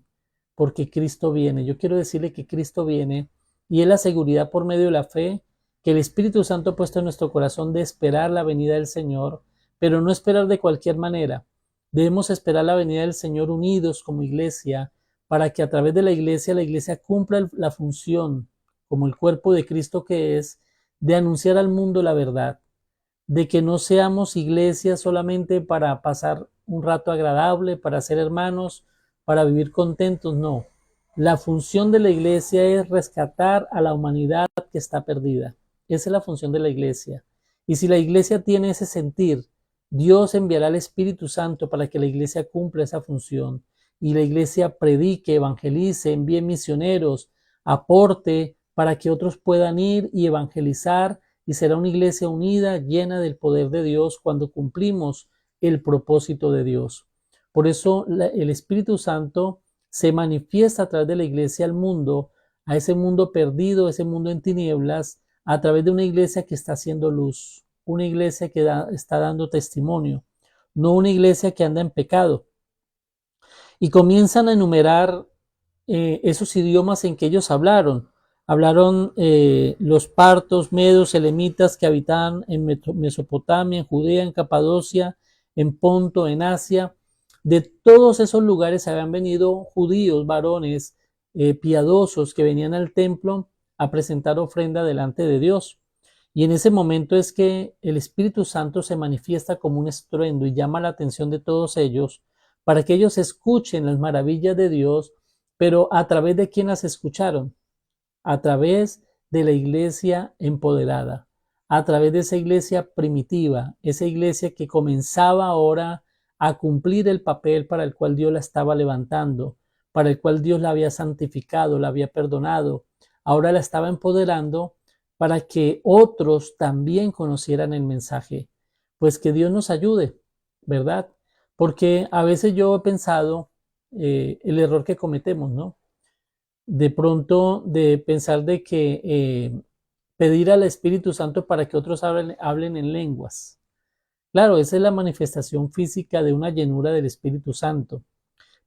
porque Cristo viene. Yo quiero decirle que Cristo viene y es la seguridad por medio de la fe que el Espíritu Santo ha puesto en nuestro corazón de esperar la venida del Señor, pero no esperar de cualquier manera. Debemos esperar la venida del Señor unidos como iglesia, para que a través de la iglesia cumpla la función, como el cuerpo de Cristo que es, de anunciar al mundo la verdad, de que no seamos iglesia solamente para pasar un rato agradable, para ser hermanos, para vivir contentos, no. La función de la iglesia es rescatar a la humanidad que está perdida. Esa es la función de la iglesia. Y si la iglesia tiene ese sentir, Dios enviará al Espíritu Santo para que la iglesia cumpla esa función. Y la iglesia predique, evangelice, envíe misioneros, aporte para que otros puedan ir y evangelizar, y será una iglesia unida, llena del poder de Dios cuando cumplimos el propósito de Dios. Por eso el Espíritu Santo se manifiesta a través de la iglesia al mundo, a ese mundo perdido, ese mundo en tinieblas, a través de una iglesia que está haciendo luz, una iglesia que está dando testimonio, no una iglesia que anda en pecado. Y comienzan a enumerar esos idiomas en que ellos hablaron. Hablaron los partos, medos, elamitas que habitaban en Mesopotamia, en Judea, en Capadocia, en Ponto, en Asia. De todos esos lugares habían venido judíos, varones, piadosos, que venían al templo a presentar ofrenda delante de Dios. Y en ese momento es que el Espíritu Santo se manifiesta como un estruendo y llama la atención de todos ellos para que ellos escuchen las maravillas de Dios, pero ¿a través de quién las escucharon? A través de la iglesia empoderada, a través de esa iglesia primitiva, esa iglesia que comenzaba ahora a cumplir el papel para el cual Dios la estaba levantando, para el cual Dios la había santificado, la había perdonado, ahora la estaba empoderando para que otros también conocieran el mensaje. Pues que Dios nos ayude, ¿verdad? Porque a veces yo he pensado el error que cometemos, ¿no? De pronto de pensar de que pedir al Espíritu Santo para que otros hablen en lenguas. Claro, esa es la manifestación física de una llenura del Espíritu Santo.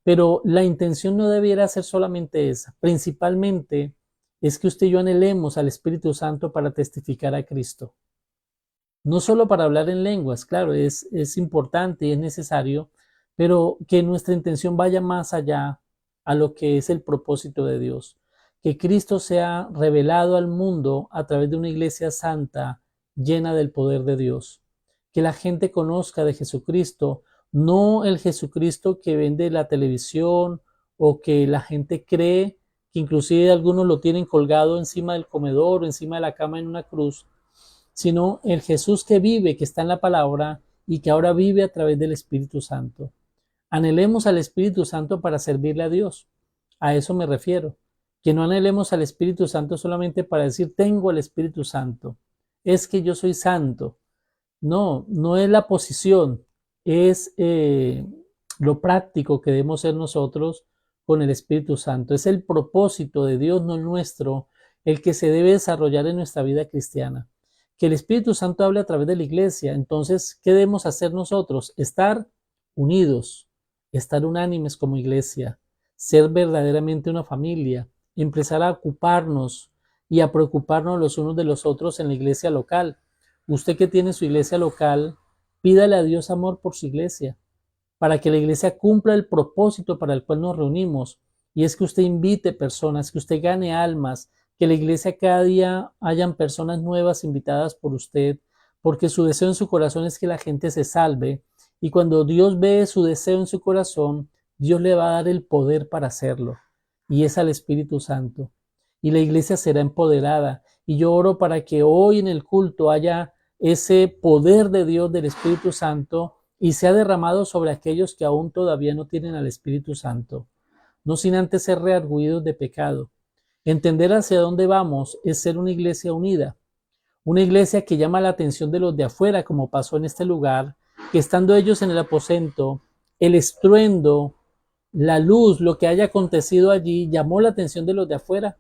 Pero la intención no debiera ser solamente esa. Principalmente es que usted y yo anhelemos al Espíritu Santo para testificar a Cristo. No solo para hablar en lenguas, claro, es importante y es necesario, pero que nuestra intención vaya más allá a lo que es el propósito de Dios. Que Cristo sea revelado al mundo a través de una iglesia santa, llena del poder de Dios. Que la gente conozca de Jesucristo, no el Jesucristo que vende la televisión o que la gente cree, que inclusive algunos lo tienen colgado encima del comedor o encima de la cama en una cruz, sino el Jesús que vive, que está en la palabra y que ahora vive a través del Espíritu Santo. Anhelemos al Espíritu Santo para servirle a Dios. A eso me refiero. Que no anhelemos al Espíritu Santo solamente para decir tengo el Espíritu Santo. Es que yo soy santo. No, no es la posición, es lo práctico que debemos ser nosotros con el Espíritu Santo. Es el propósito de Dios, no el nuestro, el que se debe desarrollar en nuestra vida cristiana. Que el Espíritu Santo hable a través de la iglesia. Entonces, ¿qué debemos hacer nosotros? Estar unidos, estar unánimes como iglesia, ser verdaderamente una familia, empezar a ocuparnos y a preocuparnos los unos de los otros en la iglesia local. Usted que tiene su iglesia local, pídale a Dios amor por su iglesia, para que la iglesia cumpla el propósito para el cual nos reunimos, y es que usted invite personas, que usted gane almas, que la iglesia cada día hayan personas nuevas invitadas por usted, porque su deseo en su corazón es que la gente se salve, y cuando Dios ve su deseo en su corazón, Dios le va a dar el poder para hacerlo, y es al Espíritu Santo, y la iglesia será empoderada, y yo oro para que hoy en el culto haya ese poder de Dios del Espíritu Santo y sea derramado sobre aquellos que aún todavía no tienen al Espíritu Santo, no sin antes ser reargüidos de pecado. Entender hacia dónde vamos es ser una iglesia unida, una iglesia que llama la atención de los de afuera, como pasó en este lugar, que estando ellos en el aposento, el estruendo, la luz, lo que haya acontecido allí, llamó la atención de los de afuera.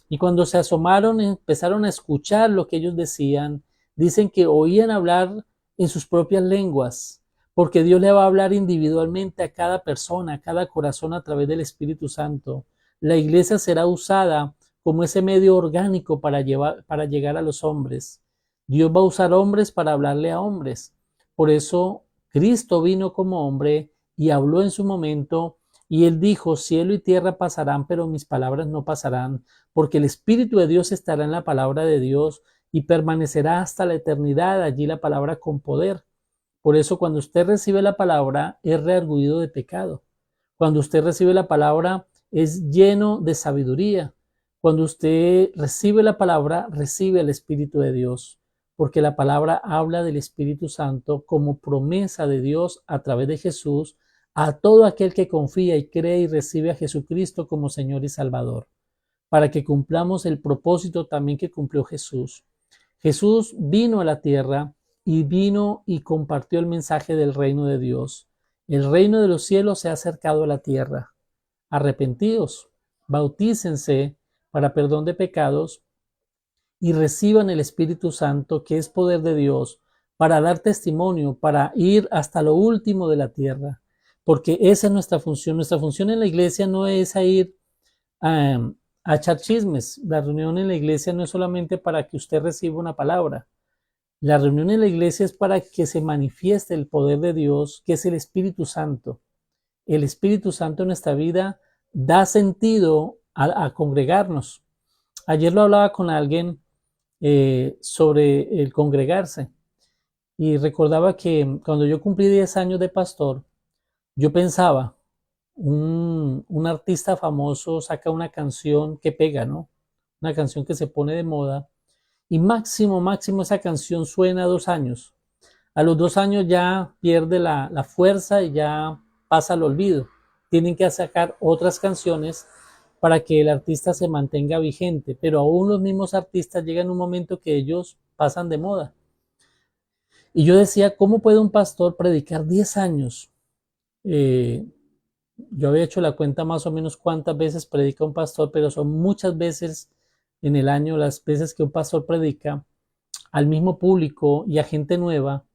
Y cuando se asomaron, empezaron a escuchar lo que ellos decían. Dicen que oían hablar en sus propias lenguas, porque Dios le va a hablar individualmente a cada persona, a cada corazón a través del Espíritu Santo. La iglesia será usada como ese medio orgánico para llegar a los hombres. Dios va a usar hombres para hablarle a hombres. Por eso Cristo vino como hombre y habló en su momento, y él dijo, cielo y tierra pasarán, pero mis palabras no pasarán, porque el Espíritu de Dios estará en la palabra de Dios y permanecerá hasta la eternidad allí la palabra con poder. Por eso cuando usted recibe la palabra es reargüido de pecado. Cuando usted recibe la palabra es lleno de sabiduría. Cuando usted recibe la palabra, recibe el Espíritu de Dios, porque la palabra habla del Espíritu Santo como promesa de Dios a través de Jesús a todo aquel que confía y cree y recibe a Jesucristo como Señor y Salvador, para que cumplamos el propósito también que cumplió Jesús. Jesús vino a la tierra y vino y compartió el mensaje del reino de Dios. El reino de los cielos se ha acercado a la tierra. Arrepentidos, bautícense para perdón de pecados y reciban el Espíritu Santo, que es poder de Dios, para dar testimonio, para ir hasta lo último de la tierra. Porque esa es nuestra función. Nuestra función en la iglesia no es ir a echar chismes. La reunión en la iglesia no es solamente para que usted reciba una palabra. La reunión en la iglesia es para que se manifieste el poder de Dios, que es el Espíritu Santo. El Espíritu Santo en nuestra vida da sentido a congregarnos. Ayer lo hablaba con alguien sobre el congregarse y recordaba que cuando yo cumplí 10 años de pastor, yo pensaba, un artista famoso saca una canción que pega, ¿no? Una canción que se pone de moda y máximo esa canción suena 2 años. A los 2 años ya pierde la fuerza y ya pasa al olvido. Tienen que sacar otras canciones para que el artista se mantenga vigente, pero aún los mismos artistas llegan a un momento que ellos pasan de moda. Y yo decía, ¿cómo puede un pastor predicar 10 años? Yo había hecho la cuenta más o menos cuántas veces predica un pastor, pero son muchas veces en el año, las veces que un pastor predica, al mismo público y a gente nueva,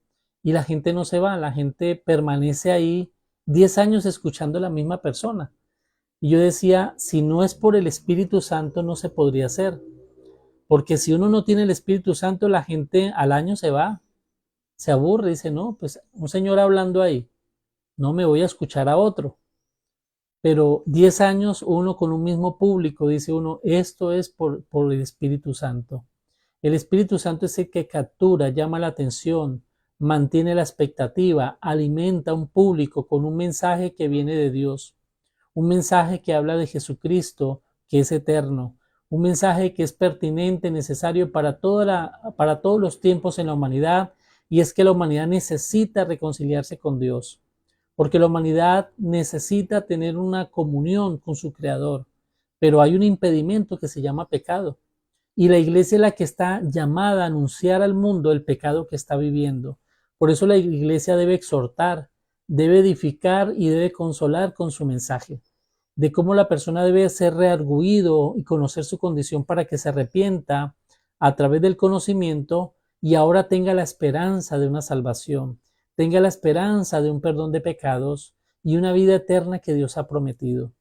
y la gente no se va, la gente permanece ahí 10 años escuchando a la misma persona. Y yo decía, si no es por el Espíritu Santo, no se podría hacer. Porque si uno no tiene el Espíritu Santo, la gente al año se va, se aburre, dice, no, pues un señor hablando ahí, no me voy a escuchar a otro. Pero 10 años uno con un mismo público, dice uno, esto es por el Espíritu Santo. El Espíritu Santo es el que captura, llama la atención, mantiene la expectativa, alimenta a un público con un mensaje que viene de Dios, un mensaje que habla de Jesucristo, que es eterno, un mensaje que es pertinente, necesario para todos los tiempos en la humanidad, y es que la humanidad necesita reconciliarse con Dios, porque la humanidad necesita tener una comunión con su Creador, pero hay un impedimento que se llama pecado. Y la iglesia es la que está llamada a anunciar al mundo el pecado que está viviendo. Por eso la iglesia debe exhortar, debe edificar y debe consolar con su mensaje, de cómo la persona debe ser reargüido y conocer su condición para que se arrepienta a través del conocimiento y ahora tenga la esperanza de una salvación, tenga la esperanza de un perdón de pecados y una vida eterna que Dios ha prometido.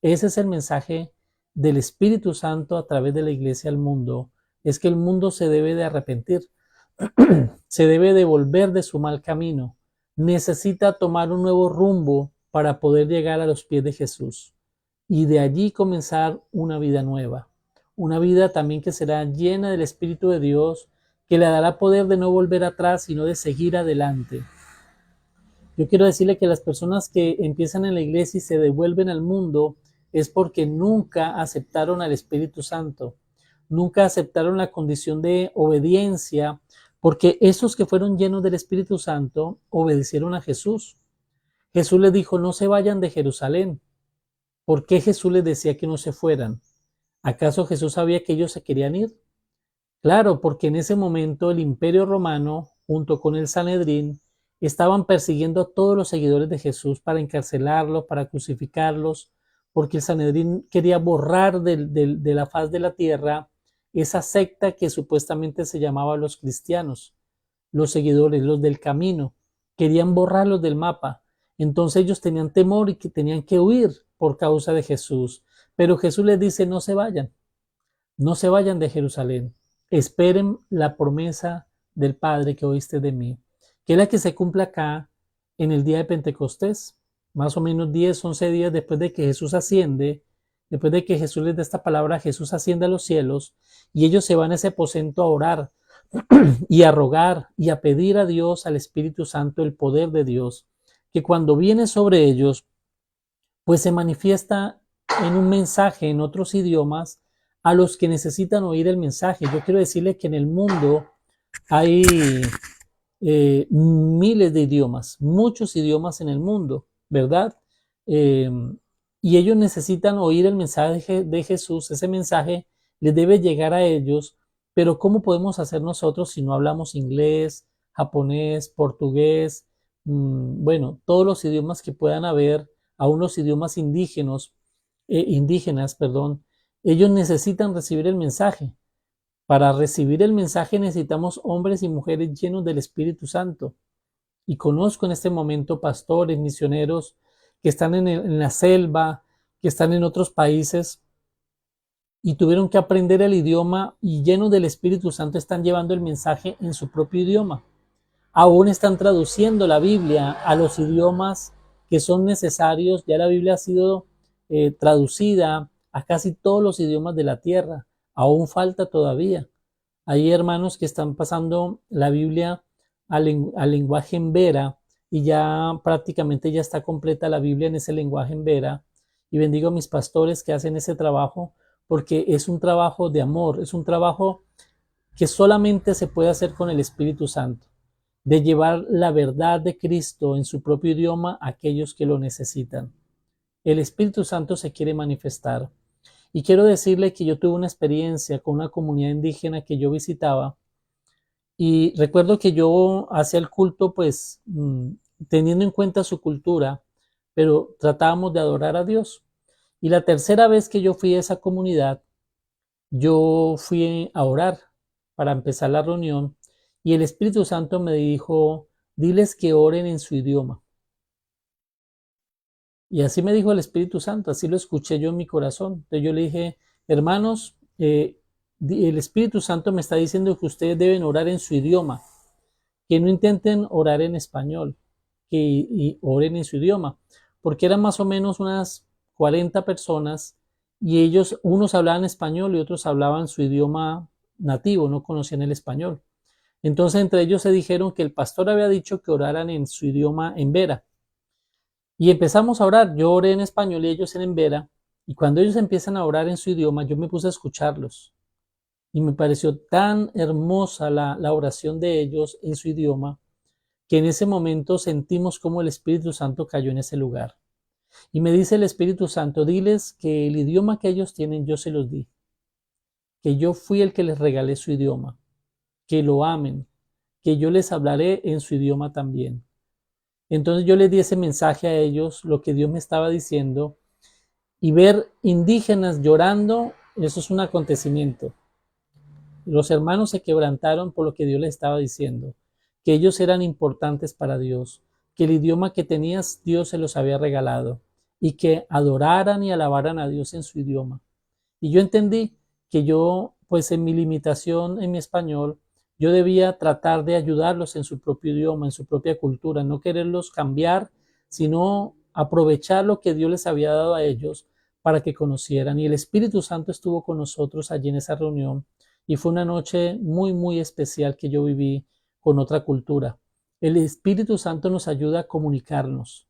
Ese es el mensaje del Espíritu Santo a través de la iglesia al mundo, es que el mundo se debe de arrepentir, se debe de volver de su mal camino, necesita tomar un nuevo rumbo para poder llegar a los pies de Jesús y de allí comenzar una vida nueva, una vida también que será llena del Espíritu de Dios, que le dará poder de no volver atrás, sino de seguir adelante. Yo quiero decirle que las personas que empiezan en la iglesia y se devuelven al mundo es porque nunca aceptaron al Espíritu Santo, nunca aceptaron la condición de obediencia, porque esos que fueron llenos del Espíritu Santo obedecieron a Jesús. Jesús les dijo, no se vayan de Jerusalén. ¿Por qué Jesús les decía que no se fueran? ¿Acaso Jesús sabía que ellos se querían ir? Claro, porque en ese momento el Imperio Romano, junto con el Sanedrín, estaban persiguiendo a todos los seguidores de Jesús para encarcelarlos, para crucificarlos, porque el Sanedrín quería borrar de la faz de la tierra esa secta que supuestamente se llamaba los cristianos, los seguidores, los del camino. Querían borrarlos del mapa. Entonces ellos tenían temor y que tenían que huir por causa de Jesús. Pero Jesús les dice, no se vayan, no se vayan de Jerusalén. Esperen la promesa del Padre que oíste de mí, que es la que se cumple acá en el día de Pentecostés, más o menos 10, 11 días después de que Jesús asciende, después de que Jesús les da esta palabra, Jesús asciende a los cielos y ellos se van a ese aposento a orar y a rogar y a pedir a Dios, al Espíritu Santo, el poder de Dios, que cuando viene sobre ellos, pues se manifiesta en un mensaje en otros idiomas a los que necesitan oír el mensaje. Yo quiero decirles que en el mundo hay miles de idiomas, muchos idiomas en el mundo, ¿verdad? Eh, y ellos necesitan oír el mensaje de Jesús, ese mensaje les debe llegar a ellos, pero ¿cómo podemos hacer nosotros si no hablamos inglés, japonés, portugués? Bueno, todos los idiomas que puedan haber, aún los idiomas indígenas, perdón, ellos necesitan recibir el mensaje. Para recibir el mensaje necesitamos hombres y mujeres llenos del Espíritu Santo. Y conozco en este momento pastores, misioneros que están en la selva, que están en otros países y tuvieron que aprender el idioma y llenos del Espíritu Santo están llevando el mensaje en su propio idioma. Aún están traduciendo la Biblia a los idiomas que son necesarios. Ya la Biblia ha sido traducida a casi todos los idiomas de la tierra. Aún falta todavía. Hay hermanos que están pasando la Biblia al lenguaje embera y ya prácticamente ya está completa la Biblia en ese lenguaje embera. Y bendigo a mis pastores que hacen ese trabajo porque es un trabajo de amor, es un trabajo que solamente se puede hacer con el Espíritu Santo, de llevar la verdad de Cristo en su propio idioma a aquellos que lo necesitan. El Espíritu Santo se quiere manifestar. Y quiero decirle que yo tuve una experiencia con una comunidad indígena que yo visitaba y recuerdo que yo hacía el culto pues teniendo en cuenta su cultura, pero tratábamos de adorar a Dios. Y la tercera vez que yo fui a esa comunidad, yo fui a orar para empezar la reunión y el Espíritu Santo me dijo, diles que oren en su idioma. Y así me dijo el Espíritu Santo, así lo escuché yo en mi corazón. Entonces yo le dije, hermanos, el Espíritu Santo me está diciendo que ustedes deben orar en su idioma, que no intenten orar en español, y oren en su idioma, porque eran más o menos unas 40 personas y ellos, unos hablaban español y otros hablaban su idioma nativo, no conocían el español. Entonces entre ellos se dijeron que el pastor había dicho que oraran en su idioma en Vera. Y empezamos a orar, yo oré en español y ellos en Vera, y cuando ellos empiezan a orar en su idioma, yo me puse a escucharlos. Y me pareció tan hermosa la oración de ellos en su idioma, que en ese momento sentimos como el Espíritu Santo cayó en ese lugar. Y me dice el Espíritu Santo, diles que el idioma que ellos tienen yo se los di, que yo fui el que les regalé su idioma, que lo amen, que yo les hablaré en su idioma también. Entonces yo les di ese mensaje a ellos, lo que Dios me estaba diciendo, y ver indígenas llorando, eso es un acontecimiento. Los hermanos se quebrantaron por lo que Dios les estaba diciendo, que ellos eran importantes para Dios, que el idioma que tenías Dios se los había regalado y que adoraran y alabaran a Dios en su idioma. Y yo entendí que yo, pues en mi limitación en mi español, yo debía tratar de ayudarlos en su propio idioma, en su propia cultura, no quererlos cambiar, sino aprovechar lo que Dios les había dado a ellos para que conocieran. Y el Espíritu Santo estuvo con nosotros allí en esa reunión y fue una noche muy, muy especial que yo viví con otra cultura. El Espíritu Santo nos ayuda a comunicarnos.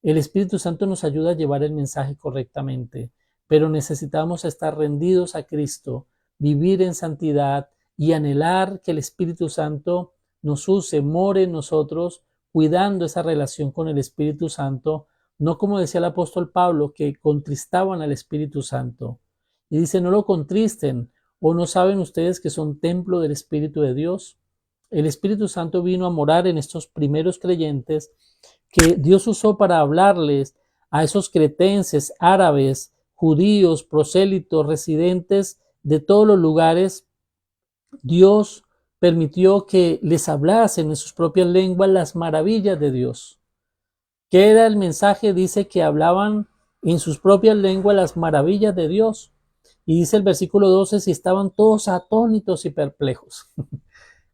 El Espíritu Santo nos ayuda a llevar el mensaje correctamente, pero necesitamos estar rendidos a Cristo, vivir en santidad y anhelar que el Espíritu Santo nos use, more en nosotros, cuidando esa relación con el Espíritu Santo, no como decía el apóstol Pablo, que contristaban al Espíritu Santo. Y dice, no lo contristen, o no saben ustedes que son templo del Espíritu de Dios. El Espíritu Santo vino a morar en estos primeros creyentes que Dios usó para hablarles a esos cretenses, árabes, judíos, prosélitos, residentes de todos los lugares. Dios permitió que les hablasen en sus propias lenguas las maravillas de Dios. ¿Qué era el mensaje? Dice que hablaban en sus propias lenguas las maravillas de Dios. Y dice el versículo 12, si estaban todos atónitos y perplejos.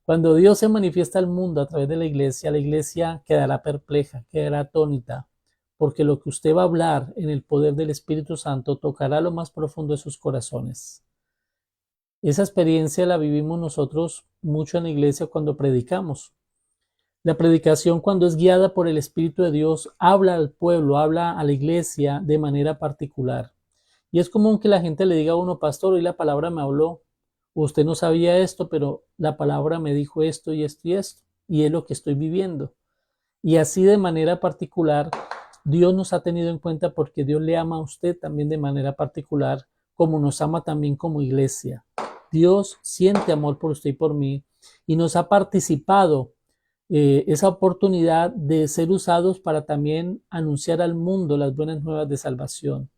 Cuando Dios se manifiesta al mundo a través de la iglesia quedará perpleja, quedará atónita, porque lo que usted va a hablar en el poder del Espíritu Santo tocará lo más profundo de sus corazones. Esa experiencia la vivimos nosotros mucho en la iglesia cuando predicamos. La predicación, cuando es guiada por el Espíritu de Dios, habla al pueblo, habla a la iglesia de manera particular. Y es común que la gente le diga a uno, pastor, hoy la palabra me habló. Usted no sabía esto, pero la palabra me dijo esto y esto y esto. Y es lo que estoy viviendo. Y así de manera particular, Dios nos ha tenido en cuenta porque Dios le ama a usted también de manera particular, como nos ama también como iglesia. Dios siente amor por usted y por mí y nos ha participado esa oportunidad de ser usados para también anunciar al mundo las buenas nuevas de salvación.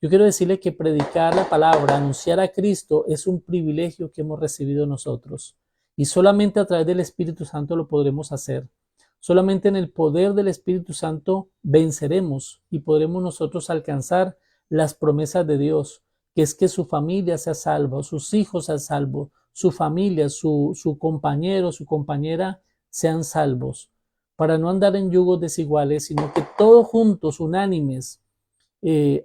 Yo quiero decirle que predicar la palabra, anunciar a Cristo, es un privilegio que hemos recibido nosotros. Y solamente a través del Espíritu Santo lo podremos hacer. Solamente en el poder del Espíritu Santo venceremos y podremos nosotros alcanzar las promesas de Dios, que es que su familia sea salva, sus hijos sean salvos, su familia, su compañero, su compañera sean salvos, para no andar en yugos desiguales, sino que todos juntos, unánimes,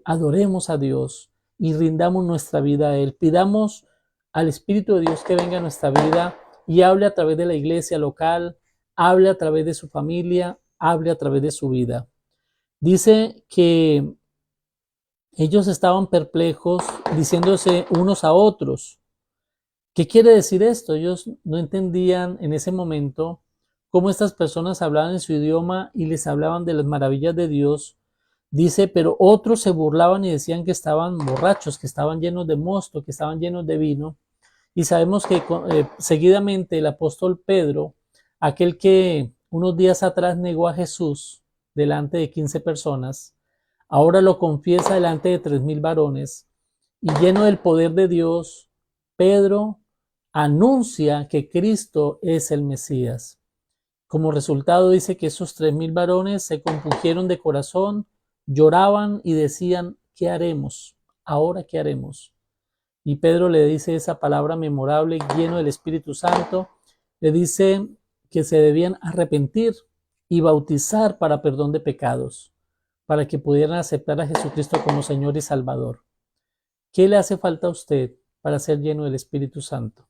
adoremos a Dios y rindamos nuestra vida a Él. Pidamos al Espíritu de Dios que venga a nuestra vida y hable a través de la iglesia local, hable a través de su familia, hable a través de su vida. Dice que ellos estaban perplejos, diciéndose unos a otros. ¿Qué quiere decir esto? Ellos no entendían en ese momento cómo estas personas hablaban en su idioma y les hablaban de las maravillas de Dios. Dice, pero otros se burlaban y decían que estaban borrachos, que estaban llenos de mosto, que estaban llenos de vino. Y sabemos que seguidamente el apóstol Pedro, aquel que unos días atrás negó a Jesús delante de 15 personas, ahora lo confiesa delante de 3,000 varones y lleno del poder de Dios, Pedro anuncia que Cristo es el Mesías. Como resultado dice que esos 3,000 varones se compungieron de corazón, lloraban y decían, ¿qué haremos? ¿Ahora qué haremos? Y Pedro le dice esa palabra memorable, lleno del Espíritu Santo, le dice que se debían arrepentir y bautizar para perdón de pecados, para que pudieran aceptar a Jesucristo como Señor y Salvador. ¿Qué le hace falta a usted para ser lleno del Espíritu Santo?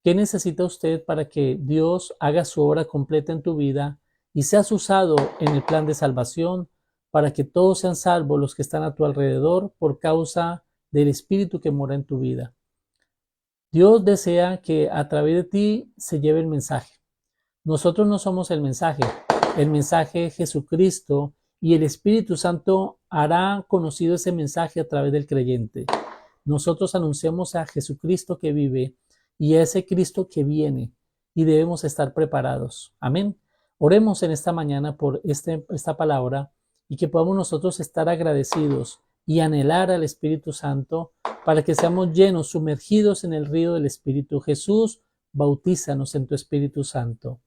¿Qué necesita usted para que Dios haga su obra completa en tu vida y seas usado en el plan de salvación para que todos sean salvos los que están a tu alrededor por causa del Espíritu que mora en tu vida? Dios desea que a través de ti se lleve el mensaje. Nosotros no somos el mensaje es Jesucristo, y el Espíritu Santo hará conocido ese mensaje a través del creyente. Nosotros anunciamos a Jesucristo que vive y a ese Cristo que viene, y debemos estar preparados. Amén. Oremos en esta mañana por esta palabra y que podamos nosotros estar agradecidos y anhelar al Espíritu Santo para que seamos llenos, sumergidos en el río del Espíritu. Jesús, bautízanos en tu Espíritu Santo.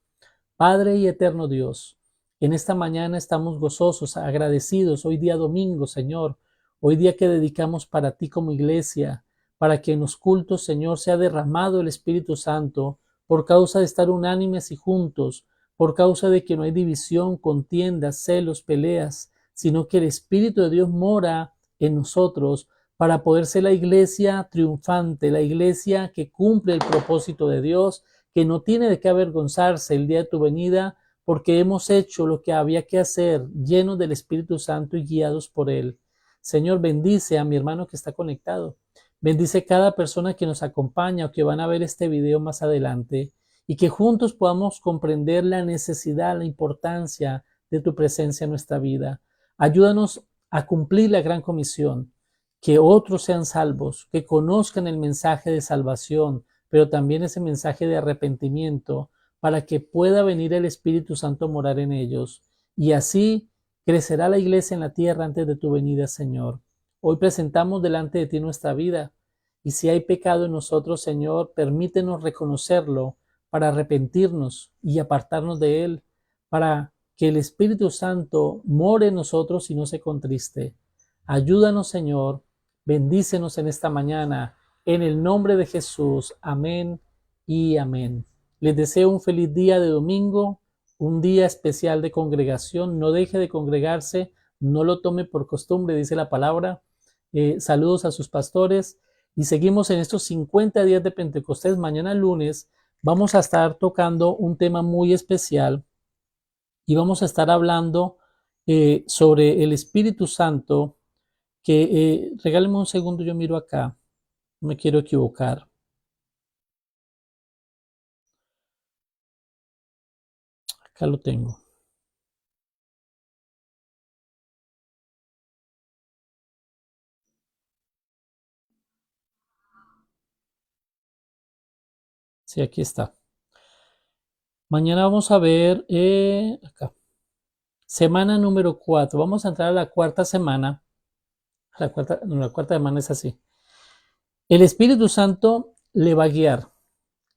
Padre y eterno Dios, en esta mañana estamos gozosos, agradecidos, hoy día domingo, Señor, hoy día que dedicamos para ti como iglesia, para que en los cultos, Señor, sea derramado el Espíritu Santo, por causa de estar unánimes y juntos, por causa de que no hay división, contiendas, celos, peleas, sino que el Espíritu de Dios mora en nosotros para poder ser la iglesia triunfante, la iglesia que cumple el propósito de Dios, que no tiene de qué avergonzarse el día de tu venida, porque hemos hecho lo que había que hacer, llenos del Espíritu Santo y guiados por Él. Señor, bendice a mi hermano que está conectado. Bendice cada persona que nos acompaña o que van a ver este video más adelante, y que juntos podamos comprender la necesidad, la importancia de tu presencia en nuestra vida. Ayúdanos a cumplir la gran comisión, que otros sean salvos, que conozcan el mensaje de salvación, pero también ese mensaje de arrepentimiento, para que pueda venir el Espíritu Santo a morar en ellos, y así crecerá la iglesia en la tierra antes de tu venida, Señor. Hoy presentamos delante de ti nuestra vida, y si hay pecado en nosotros, Señor, permítenos reconocerlo para arrepentirnos y apartarnos de él, para que el Espíritu Santo more en nosotros y no se contriste. Ayúdanos, Señor, bendícenos en esta mañana, en el nombre de Jesús. Amén y amén. Les deseo un feliz día de domingo, un día especial de congregación. No deje de congregarse, no lo tome por costumbre, dice la palabra. Saludos a sus pastores, y seguimos en estos 50 días de Pentecostés. Mañana lunes vamos a estar tocando un tema muy especial y vamos a estar hablando sobre el Espíritu Santo, que regáleme un segundo, yo miro acá, no me quiero equivocar. Acá lo tengo. Sí, aquí está. Mañana vamos a ver acá. Semana número 4. Vamos a entrar a la cuarta semana. La cuarta semana es así. El Espíritu Santo le va a guiar.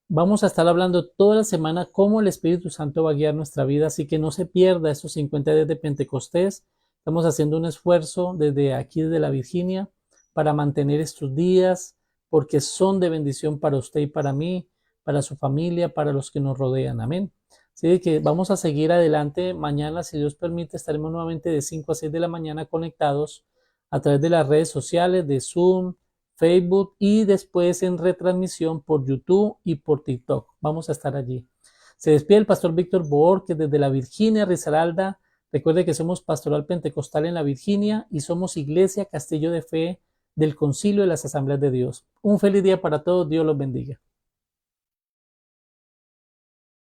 Vamos a estar hablando toda la semana cómo el Espíritu Santo va a guiar nuestra vida, así que no se pierda estos 50 días de Pentecostés. Estamos haciendo un esfuerzo desde aquí, desde la Virginia, para mantener estos días, porque son de bendición para usted y para mí, para su familia, para los que nos rodean. Amén. Así que vamos a seguir adelante. Mañana, si Dios permite, estaremos nuevamente de 5 a 6 de la mañana conectados a través de las redes sociales de Zoom, Facebook, y después en retransmisión por YouTube y por TikTok. Vamos a estar allí. Se despide el pastor Víctor Borges desde la Virginia, Risaralda. Recuerde que somos Pastoral Pentecostal en la Virginia y somos Iglesia Castillo de Fe del Concilio de las Asambleas de Dios. Un feliz día para todos. Dios los bendiga.